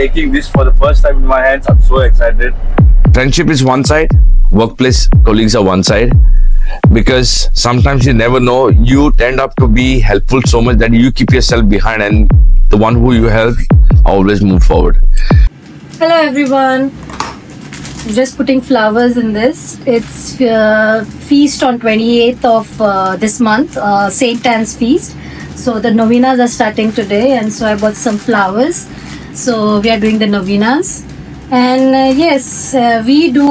taking this for the first time in my hands. I'm so excited. Friendship is one side, workplace colleagues are one side. Because sometimes you never know, you tend up to be helpful so much that you keep yourself behind, and the one who you help always move forward. Hello everyone. Just putting flowers in this. It's feast on 28th of this month, Saint Anne's feast. So the novenas are starting today, and so I bought some flowers. So we are doing the novenas, and we do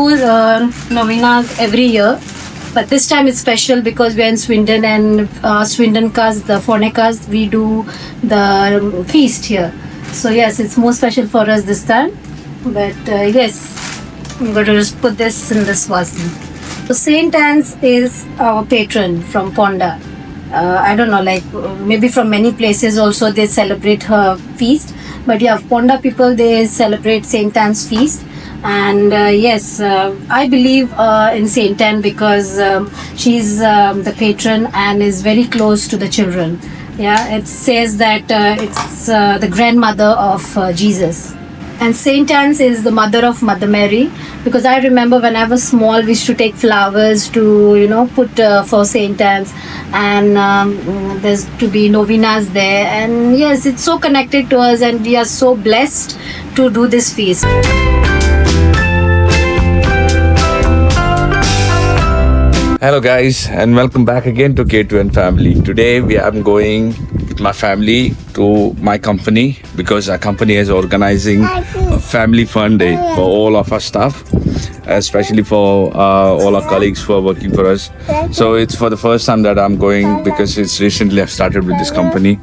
novenas every year. But this time it's special because we're in Swindon, and Swindon cast, the Fornicast, we do the feast here. So yes, it's more special for us this time. But I'm going to just put this in this vase. So Saint Anne's is our patron from Ponda. I don't know, maybe from many places also they celebrate her feast. But yeah, Ponda people, they celebrate Saint Anne's feast. And I believe in Saint Anne because she's the patron and is very close to the children. Yeah, it says that it's the grandmother of Jesus. And Saint Anne's is the mother of Mother Mary, because I remember when I was small, we used to take flowers to, put for Saint Anne's, and there's to be novenas there. And yes, it's so connected to us, and we are so blessed to do this feast. Hello guys, and welcome back again to K2N family. Today I'm going with my family to my company because our company is organizing a family fun day for all of our staff, especially for all our colleagues who are working for us. So it's for the first time that I'm going because it's recently I've started with this company.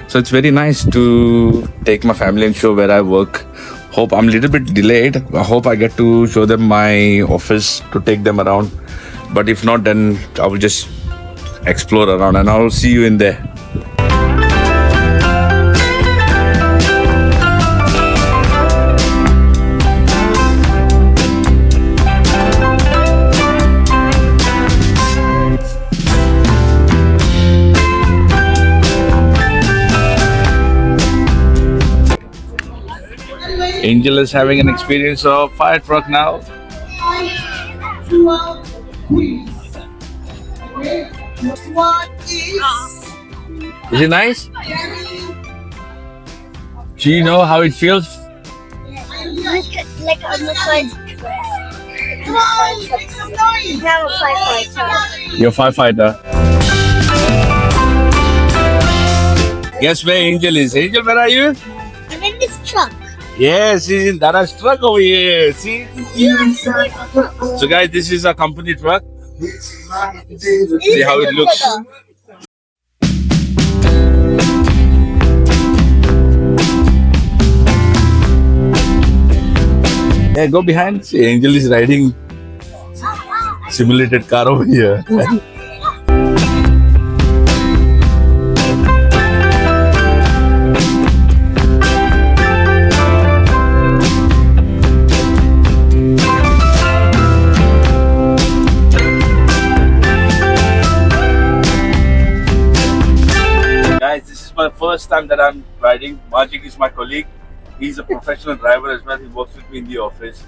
So it's very nice to take my family and show where I work. Hope I'm a little bit delayed. I hope I get to show them my office to take them around. But if not, then I will just explore around and I'll see you in there. Angel is having an experience of fire truck now. Is it nice? Do you know how it feels? Like on the sides. Now a firefighter. You're a firefighter. Guess where Angel is? Angel, where are you? I'm in this truck. Yes, he's in Dada's truck over here. See? So guys, this is a company truck. See how it looks. Yeah, go behind. See, Angel is riding simulated car over here. Guys, this is my first time that I'm riding. Majik is my colleague. He's a professional driver as well. He works with me in the office.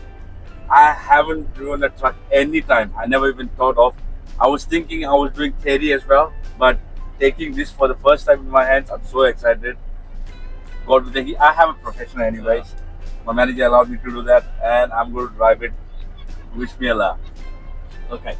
I haven't driven a truck any time. I never even thought of. I was thinking I was doing theory as well, but taking this for the first time in my hands, I'm so excited. God willing, I have a profession anyways. My manager allowed me to do that, and I'm going to drive it. Wish me Allah. Okay.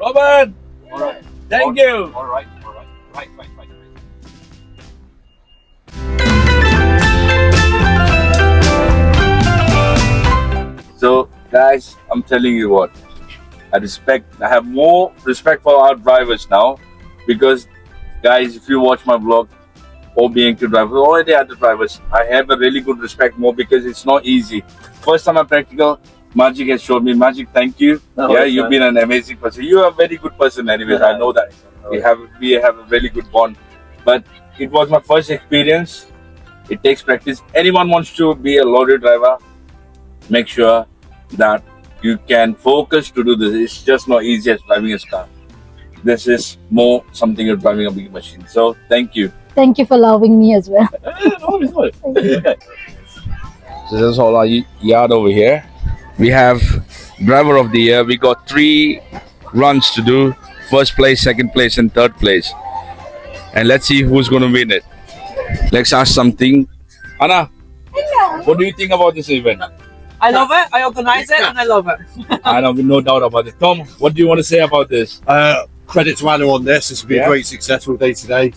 Robert! All right. Thank you! All right. Right. So, guys, I'm telling you what, I have more respect for our drivers now, because, guys, if you watch my vlog, or being to drivers, or any other drivers, I have a really good respect more because it's not easy. First time I'm practical, Majik has shown me. Majik, thank you. Oh, yeah, yes, you've sir. been an amazing person. You are a very good person, anyways. I know that. We have a very good bond. But it was my first experience. It takes practice. Anyone wants to be a lorry driver, make sure that you can focus to do this. It's just not easy as driving a car. This is more something you're driving a big machine. So thank you. Thank you for loving me as well. So this is all our yard over here. We have driver of the year. We got 3 runs to do. First place, second place and third place. And let's see who's going to win it. Let's ask something. Anna, what do you think about this event? I love it. I organise it and I love it. I know, no doubt about it. Tom, what do you want to say about this? Credit to Anna on this. This will be Yeah. a great successful day today.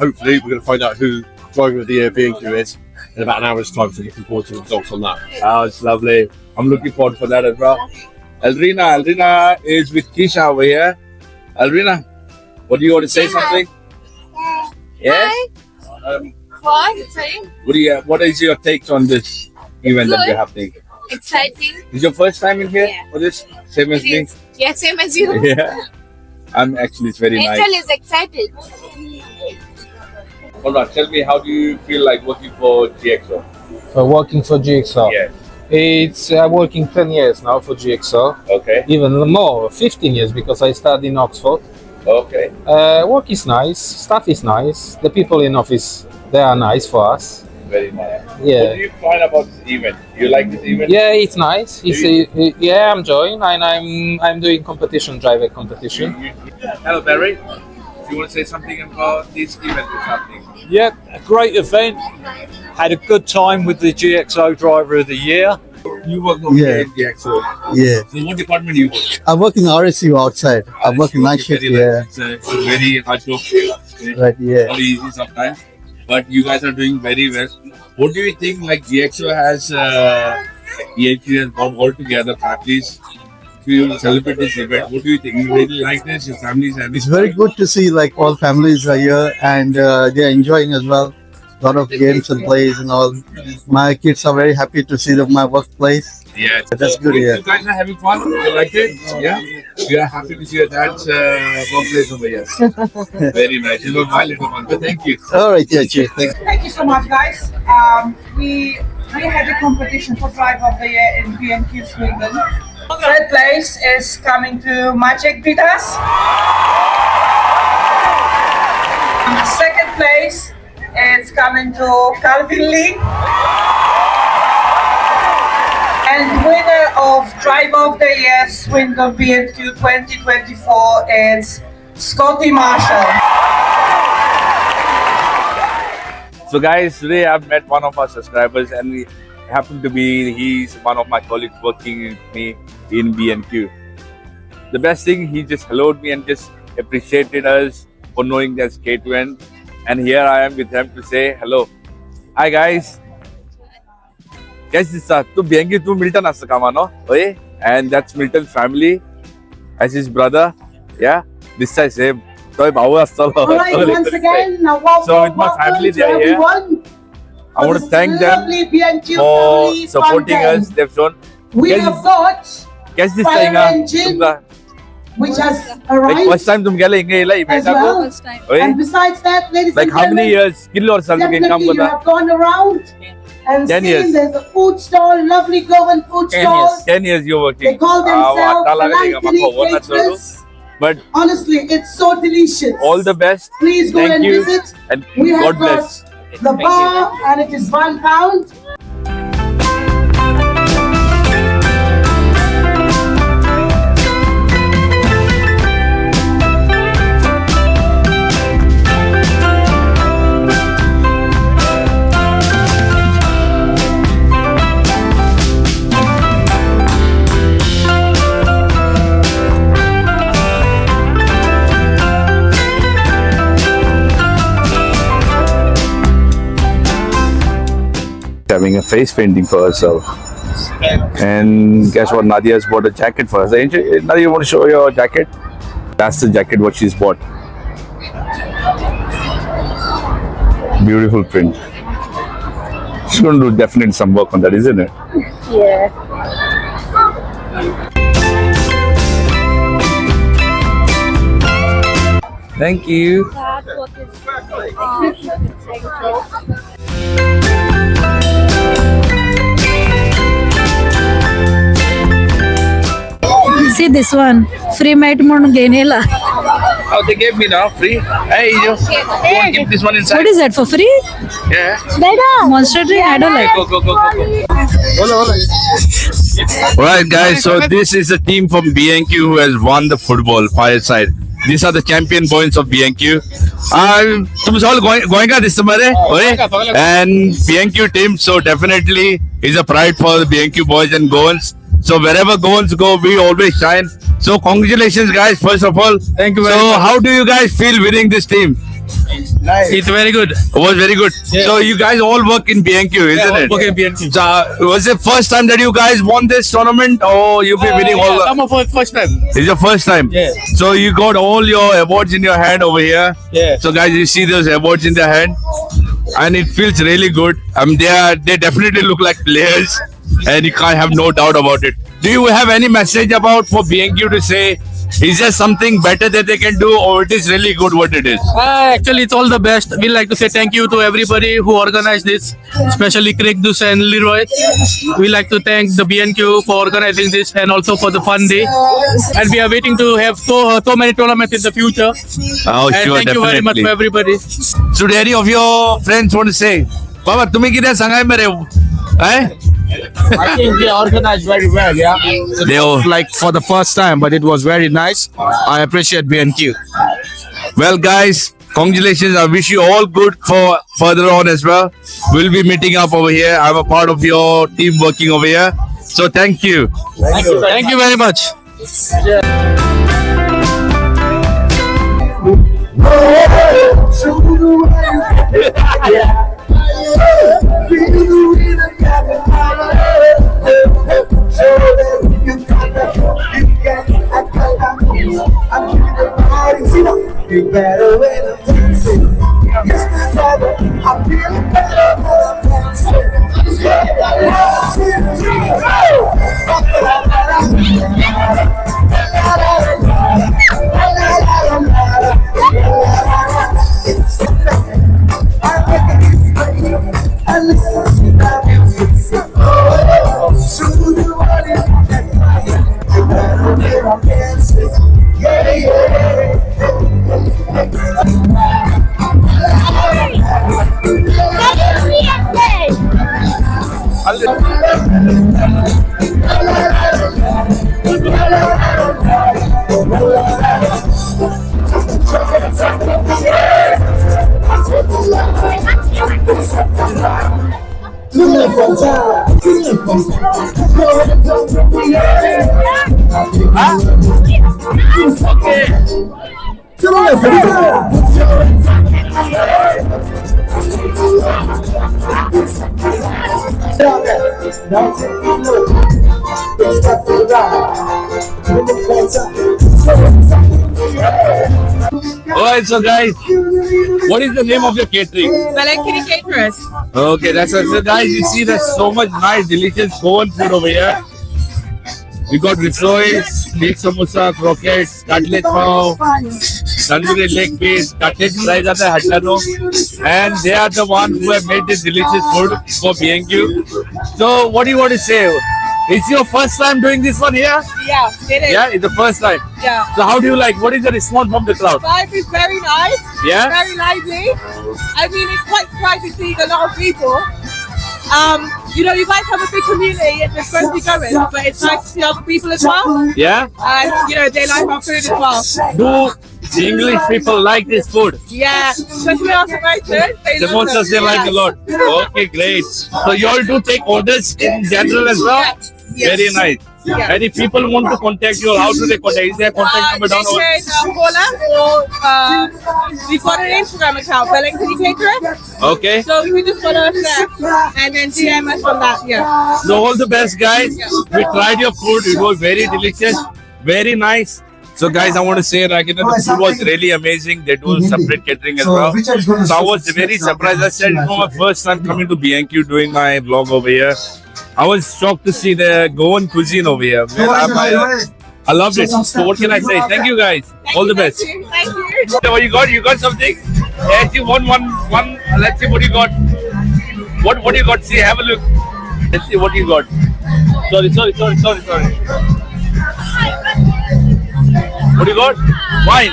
Hopefully, we're going to find out who driver of the year B&Q is in about an hour's time. So looking forward to the results on that. Oh, it's lovely. I'm looking forward for that as well. Alrina is with Kisha over here. Alrina, what do you want to say something? Yes? What? Sorry? What is your take on this event that we're happening? Exciting. Is your first time in here Yeah. for this? Same as It me? is. Yeah, same as you. Yeah. It's very Angel nice. is excited. Alright, tell me, how do you feel like working for GXO? Working for GXO. Yeah. It's working 10 years now for GXO, Okay. even more, 15 years because I started in Oxford. Okay. Work is nice, staff is nice, the people in office, they are nice for us. Very nice. What Yeah, do you find about this event? You like this event? yeah, it's nice. Yeah, I'm enjoying, and I'm doing competition, driver competition. Hello, Barry. Do you want to say something about this event that's happening? Yeah, a great event. Had a good time with the GXO Driver of the Year. You work over Yeah. here in GXO. Yeah, So what department do you work? I work in RSU outside. I work in night shift. Very Yeah, nice. It's a very hard job. It's right. Yeah. not easy sometimes. But you guys are doing very well. What do you think? Like GXO has EHU has come all together, families to celebrate this event. What do you think? You really like this? Your family is having It's very good to see like all families are here and they're enjoying as well. A lot of games and plays and all. My kids are very happy to see my workplace. Yeah, That's good, You yeah. guys are having fun. You like it? Yeah. You are happy to see your dad's workplace over here. Very nice. You know, my little one. But thank you. All right, yeah, cheers. Thank you. Thank you so much, guys. We had a competition for Driver of the Year in B&Q Sweden. Third place is coming to Maciek Bitas. Second place is coming to Calvin Lee. And winner of Driver of the Year Swindon B&Q 2024 is Scotty Marshall. So guys, today I've met one of our subscribers and we happen to be, he's one of my colleagues working with me in B&Q. The best thing, he just helloed me and just appreciated us for knowing there's K2N. And here I am with him to say hello. Hi guys. Guys, this is to B&Q to Milton Asakama, no? Okay? And that's Milton's family as his brother. Yeah, this is him. Alright, once again, now welcome, So with my family, to they are here. everyone. I want to thank them Lovely B&Q for family supporting fun us. They've shown. We Guys, have got Guess this Fire thing, engine. like which has arrived first time तुम गेले इंगे इला as event well. को. And besides that, ladies Like and how many gentlemen, years? Skill or something definitely income you बता. have gone around and 10 seen years. there's a food stall, lovely Goan food stall. 10 years you're working. They call themselves वाटा लगा देगा Melancholy मत वो ना छोड़ो. Caterers. But Honestly, it's so delicious. all the best. Please go Thank and you. visit. And We have God got bless. the bar and it is £1. Having a face painting for herself. And guess what? Nadia's bought a jacket for us. Nadia, you want to show your jacket? That's the jacket what she's bought. Beautiful print. She's going to do definitely some work on that, isn't it? Yeah. Thank you. See this one, free mate म्हणून घेणेला. Oh, they gave me now free. Hey, you want to keep this one inside? What is that for free? Yeah. Monster drink? I don't like. Go. Alright, guys. So this is a team from B&Q who has won the football fireside. These are the champion points of B&Q. तुम all going this summer, and B&Q team. So definitely is a pride for the B&Q boys and girls. So wherever Goans go, we always shine. So congratulations, guys. First of all, Thank you very So much. how do you guys feel winning this team? It's very good. It was very good. Yeah. So you guys all work in B&Q, isn't it? Okay, BNQ. So, was it first time that you guys won this tournament, or you've been winning all? I'm for first time. It's your first time. Yeah. So you got all your awards in your hand over here. Yeah. So guys, you see those awards in their hand, and it feels really good. They definitely look like players, and you can't have no doubt about it. Do you have any message about for B&Q to say? Is there something better that they can do, or it is really good what it is? Actually, it's all the best. We'd like to say thank you to everybody who organized this, especially Craig Dus and Leroy. We'd like to thank the B&Q for organizing this and also for the fun day. And we are waiting to have so many tournaments in the future. Oh, And sure, thank you very much definitely. for everybody. Should any of your friends want to say? Baba, तुम्ही किती सांगाय मेरे? I think they organized very well, yeah. They all- Like for the first time, but it was very nice. I appreciate B&Q. Well, guys, congratulations. I wish you all good for further on as well. We'll be meeting up over here. I'm a part of your team working over here. So thank you. Thank you very much. You better when I'm dancing. Yes, brother, I'm feeling better when I'm dancing. Yeah, yeah. Alright, so guys, what is the name of your catering? Balankini Caterers. Okay, that's it. So guys, you see there's so much nice, delicious Goan food over here. We got rissois, beef samosa, croquettes, cutlet pav, tandoori leg piece, cutlet fries at the Hattano, and they are the ones who have made this delicious food for B&Q. So, what do you want to say? It's your first time doing this one here? Yeah, it is. Yeah, it's the first time. Yeah. So, how do you like? What is the response from the crowd? Vibe is very nice. Yeah? Very lively. I mean, it's quite surprising seeing a lot of people. You guys have a big community and it's supposed to be going, but it's nice to see other people as well. Yeah? And, they like our food as well. Do the English people like this food? Yeah, especially our samosas. Samosas they like a lot. Okay, great. So you all do take orders in general as well? Yes. Very nice. Yeah. And if people want to contact you, how do they contact? Is there contact number down? They can call us or we've got an Instagram account, Balankini Caterers. Okay. So you can just follow us there and then DM us on that, yeah. So all the best, guys. We tried your food. It was very delicious, very nice. So guys, I want to say like, the food was really amazing. They do separate catering as well. So I was very surprised. I said it was my first time coming to B&Q doing my vlog over here. I was shocked to see the Goan cuisine over here. I loved it. So what can I say? Thank you guys. All the best. Thank you. So what you got? You got something? Yes, you won one. Let's see what you got. What you got? See, have a look. Let's see what you got. Sorry. What you got? Wine.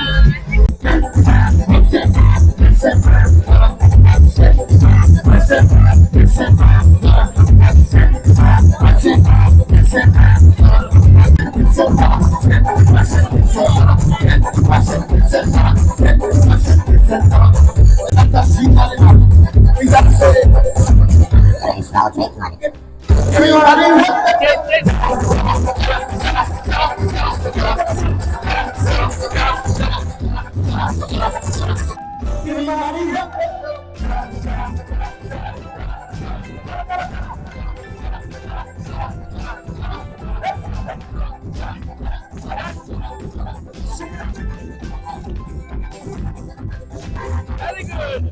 Very good.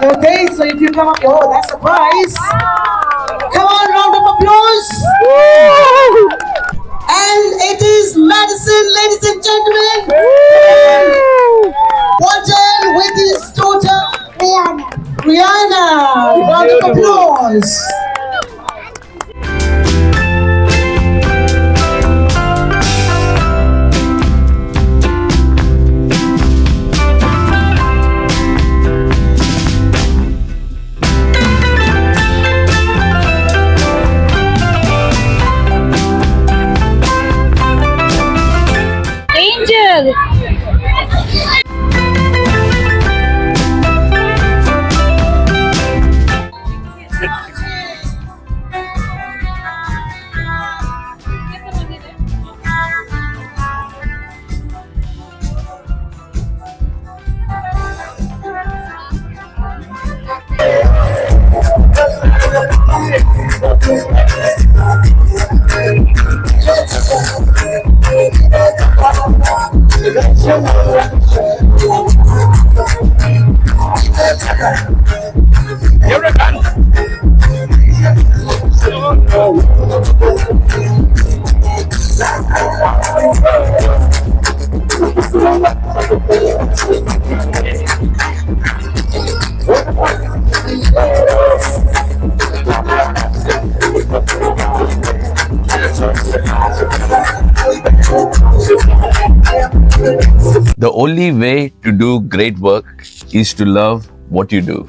Okay, so if you come up, oh, that's a prize. Come on, round of applause. And it is Madison, ladies and gentlemen. Walton with his daughter, Rihanna. Round of applause. Angel. You're a gun. The only way to do great work is to love what you do.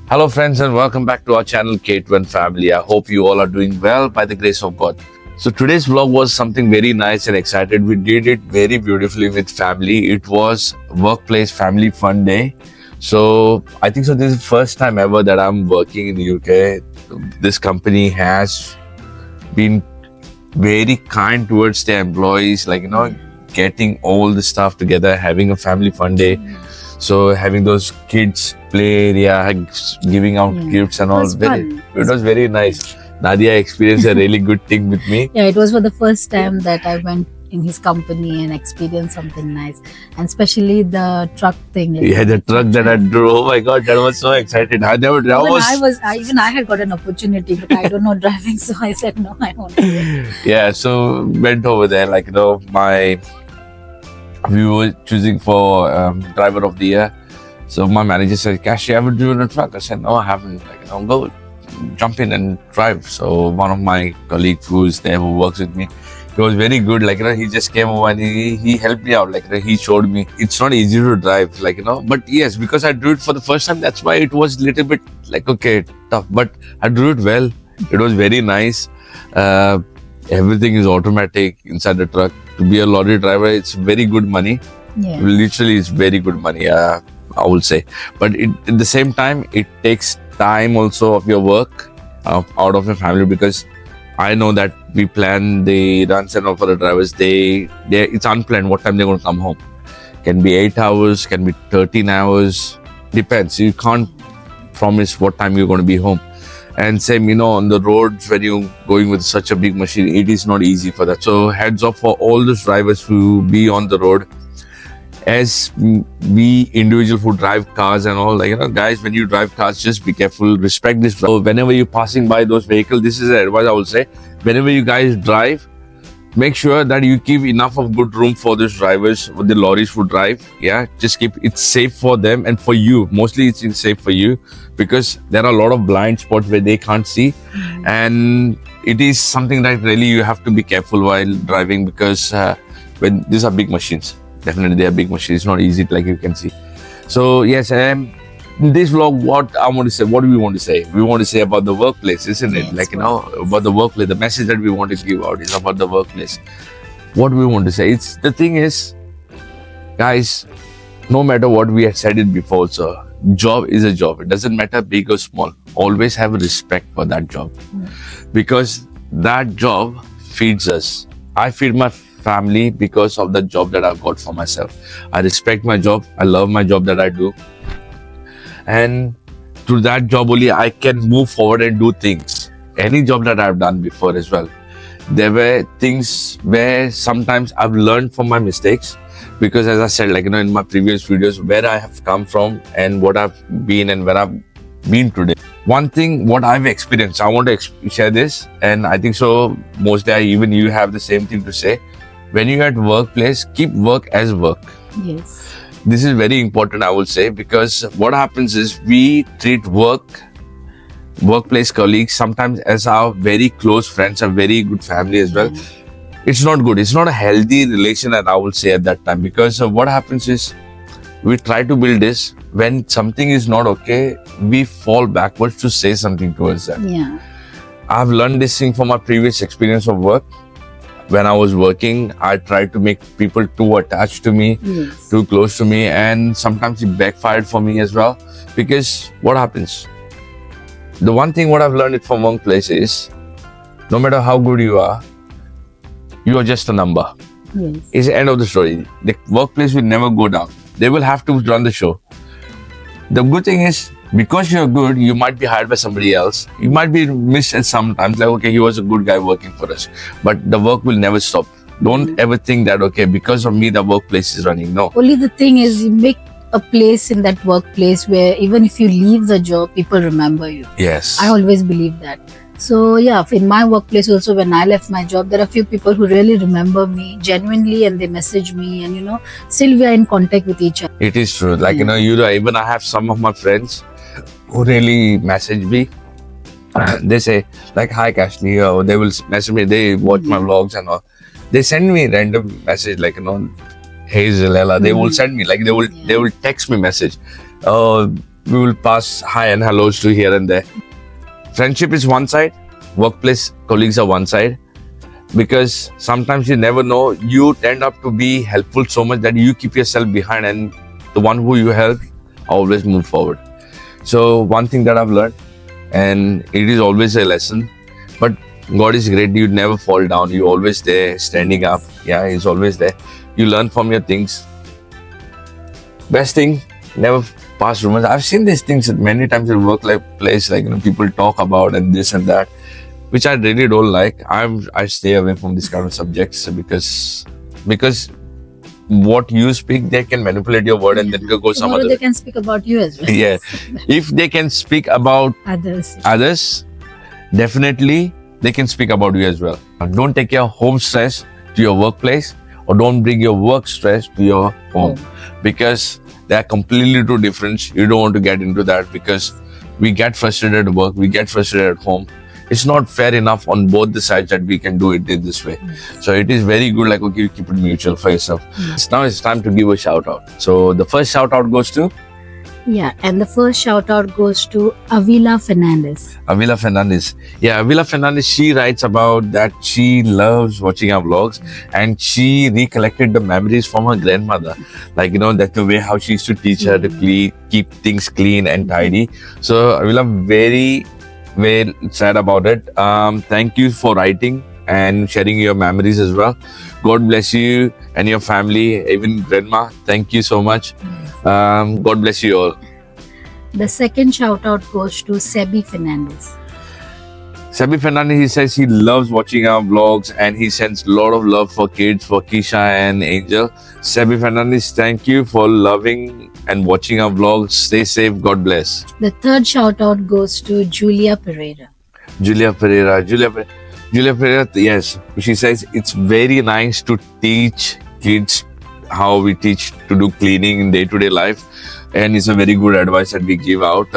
Hello friends and welcome back to our channel K2N Family. I hope you all are doing well by the grace of God. So today's vlog was something very nice and excited. We did it very beautifully with family. It was workplace family fun day. So I think so this is the first time ever that I'm working in the UK. This company has been very kind towards their employees, like, getting all the stuff together, having a family fun day. So having those kids play area, giving out gifts and all, it was very nice. Nadia experienced a really good thing with me. Yeah, it was for the first time that I went in his company and experienced something nice, and especially the truck thing. Yeah, the truck that I drove. Oh my God, that was so excited. I never. Even I had got an opportunity, but I don't know driving, so I said no, I won't. Yeah, so went over there. We were choosing for driver of the year. So my manager said, "Cash, you ever driven a truck?" I said, "No, I haven't." Go jump in and drive. So one of my colleagues who's there, who works with me, he was very good. He just came over and he helped me out. He showed me it's not easy to drive. But yes, because I drew it for the first time, that's why it was little bit tough. But I drew it well. It was very nice. Everything is automatic inside the truck. To be a lorry driver, it's very good money. Yeah. Literally, it's very good money. I would say. But at the same time, it takes time also of your work out of your family, because I know that we plan the runs and all for the drivers. It's unplanned what time they're going to come home. Can be 8 hours, can be 13 hours, depends. You can't promise what time you're going to be home. And same, on the roads when you're going with such a big machine, it is not easy for that. So heads up for all those drivers who be on the road. as we individual who drive cars and all, like, you know, guys, when you drive cars, just be careful, respect this. So whenever you're passing by those vehicles, this is the advice I will say. Whenever you guys drive, make sure that you keep enough of good room for those drivers, for the lorries who drive. Yeah, just keep it safe for them and for you. Mostly it's safe for you because there are a lot of blind spots where they can't see. And it is something that really you have to be careful while driving because when these are big machines. Definitely they are big machines. It's not easy like you can see. So yes, in this vlog, what I want to say, what do we want to say? We want to say about the workplace, isn't it? Yes, Like, you know, about the workplace. The message that we want to give out is about the workplace. What we want to say. It's the thing is, guys, no matter what we had said it before also, job is a job. It doesn't matter big or small. Always have respect for that job. Because that job feeds us. I feed my family because of the job that I've got for myself. I respect my job. I love my job that I do. And through that job only I can move forward and do things. Any job that I've done before as well. There were things where sometimes I've learned from my mistakes because as I said, like, you know, in my previous videos, where I have come from and what I've been and where I've been today. One thing, what I've experienced, I want to share this, and I think so mostly even you have the same thing to say. When you're at workplace, keep work as work. Yes. This is very important, I would say, because what happens is we treat workplace colleagues sometimes as our very close friends, a very good family as well. It's not good. It's not a healthy relation that I would say at that time, because what happens is we try to build this. When something is not okay, we fall backwards to say something towards that. Yeah. I've learned this thing from my previous experience of work. When I was working, I tried to make people too attached to me, too close to me, and sometimes it backfired for me as well. Because what happens? The one thing what I've learned it from workplace is, no matter how good you are just a number. Yes. It's the end of the story. The workplace will never go down. They will have to run the show. The good thing is, because you're good, you might be hired by somebody else. You might be missed at some times, like, okay, he was a good guy working for us. But the work will never stop. Don't ever think that, okay, because of me, the workplace is running. No. Only the thing is, you make a place in that workplace where even if you leave the job, people remember you. Yes. I always believe that. So yeah, in my workplace also, when I left my job, there are a few people who really remember me genuinely, and they message me, and you know, still we are in contact with each other. It is true. Like, you know, even I have some of my friends who really message me. They say, like, hi Kashni, or they will message me, they watch my vlogs and all. They send me random message, like, you know, hey Zilella. They will send me, like, they will text me message. We will pass hi and hellos to here and there. Friendship is one side, workplace colleagues are one side, because sometimes you never know, you tend up to be helpful so much that you keep yourself behind, and the one who you help always move forward. So one thing that I've learned, and it is always a lesson, but God is great, you never fall down, you're always there, standing up. Yeah, He's always there. You learn from your things. Best thing, never pass rumors. I've seen these things many times in workplace, like, you know, people talk about and this and that, which I really don't like. I stay away from this kind of subjects because what you speak, they can manipulate your word and then go some Tomorrow other they can speak about you as well. Yeah. If they can speak about others, definitely they can speak about you as well. Don't take your home stress to your workplace, or don't bring your work stress to your home, because they are completely two different. You don't want to get into that, because we get frustrated at work, we get frustrated at home. It's not fair enough on both the sides that we can do it in this way. So it is very good, like, okay, you keep it mutual for yourself. Now it's time to give a shout out. So the first shout out goes to Yeah, and the first shout out goes to Avila Fernandez. Avila Fernandez. Yeah, Avila Fernandez, she writes about that she loves watching our vlogs, and she recollected the memories from her grandmother. Like, you know, that the way how she used to teach her to keep things clean and tidy. So Avila, very sad about it. Thank you for writing and sharing your memories as well. God bless you and your family, even grandma. Thank you so much. God bless you all. The second shout out goes to Sebi Fernandez. Sebi Fernandez, he says he loves watching our vlogs, and he sends a lot of love for kids, for Kisha and Angel. Sebi Fernandez, thank you for loving and watching our vlogs. Stay safe. God bless. The third shout out goes to Julia Pereira. Julia Pereira, yes. She says it's very nice to teach kids how we teach to do cleaning in day-to-day life. And it's a very good advice that we give out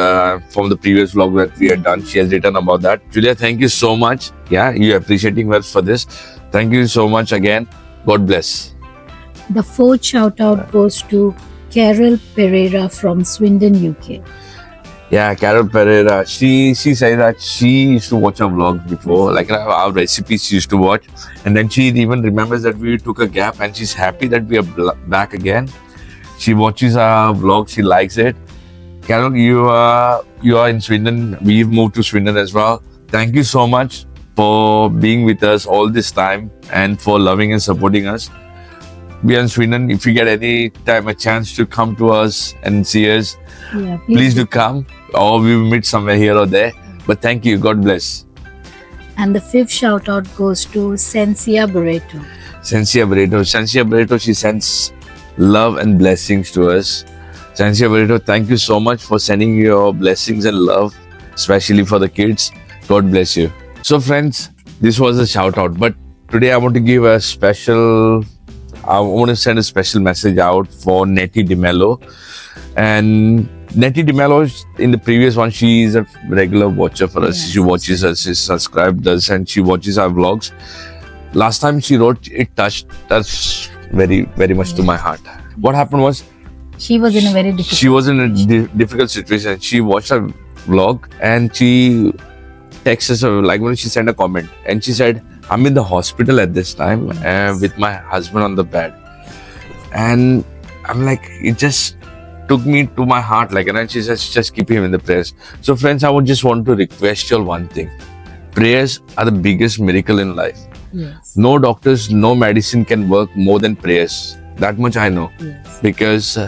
from the previous vlog that we had done. She has written about that. Julia, thank you so much. Yeah, you're appreciating us for this. Thank you so much again. God bless. The fourth shout out goes to Carol Pereira from Swindon, UK. Yeah, Carol Pereira. She says that she used to watch our vlogs before, like our recipes she used to watch, and then she even remembers that we took a gap, and she's happy that we are back again. She watches our vlogs. She likes it. Carol, you are in Swindon. We've moved to Swindon as well. Thank you so much for being with us all this time and for loving and supporting us. We are in Swindon. If you get any time a chance to come to us and see us, Yeah, please do come, or we will meet somewhere here or there. But thank you. God bless. And the fifth shout out goes to Sensia Barreto. Sensia Barreto, she sends love and blessings to us. Sensia Barreto, thank you so much for sending your blessings and love, especially for the kids. God bless you. So friends, this was a shout out, but today I want to give a special, I want to send a special message out for Nettie DeMello. And Nettie DeMello, in the previous one, she is a regular watcher for us. Yes. She watches us, she subscribed us, and she watches our vlogs. Last time she wrote, it touched very, very much to my heart. What happened was, She was in a very difficult situation. She watched our vlog and she texted us, like when she sent a comment, and she said, I'm in the hospital at this time with my husband on the bed. And I'm like, it just took me to my heart, like, and then she says, just keep him in the prayers. So friends, I would just want to request you all one thing. Prayers are the biggest miracle in life. Yes. No doctors, no medicine can work more than prayers. That much I know. Yes. Because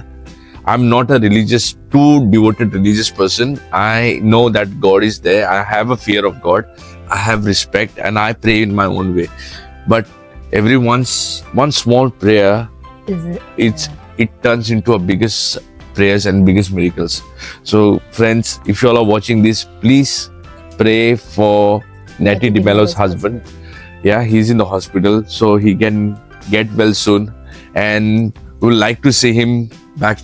I'm not a too devoted religious person. I know that God is there. I have a fear of God. I have respect, and I pray in my own way. But one small prayer, it turns into a biggest prayers and biggest miracles. So friends, if you all are watching this, please pray for Nettie DeMello's husband. Yeah, he's in the hospital, so he can get well soon, and we would like to see him back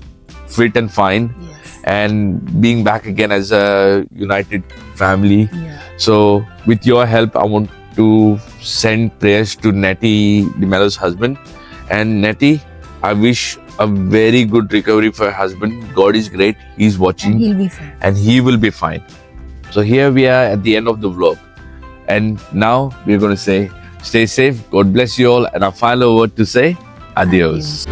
fit and fine. Yes. And being back again as a united family. Yeah. So with your help, I want to send prayers to Nettie DeMello's husband. And Nettie, I wish a very good recovery for her husband. God is great. He's watching. And he'll be fine. And he will be fine. So here we are at the end of the vlog. And now we're going to say, stay safe. God bless you all. And our final word to say, adios.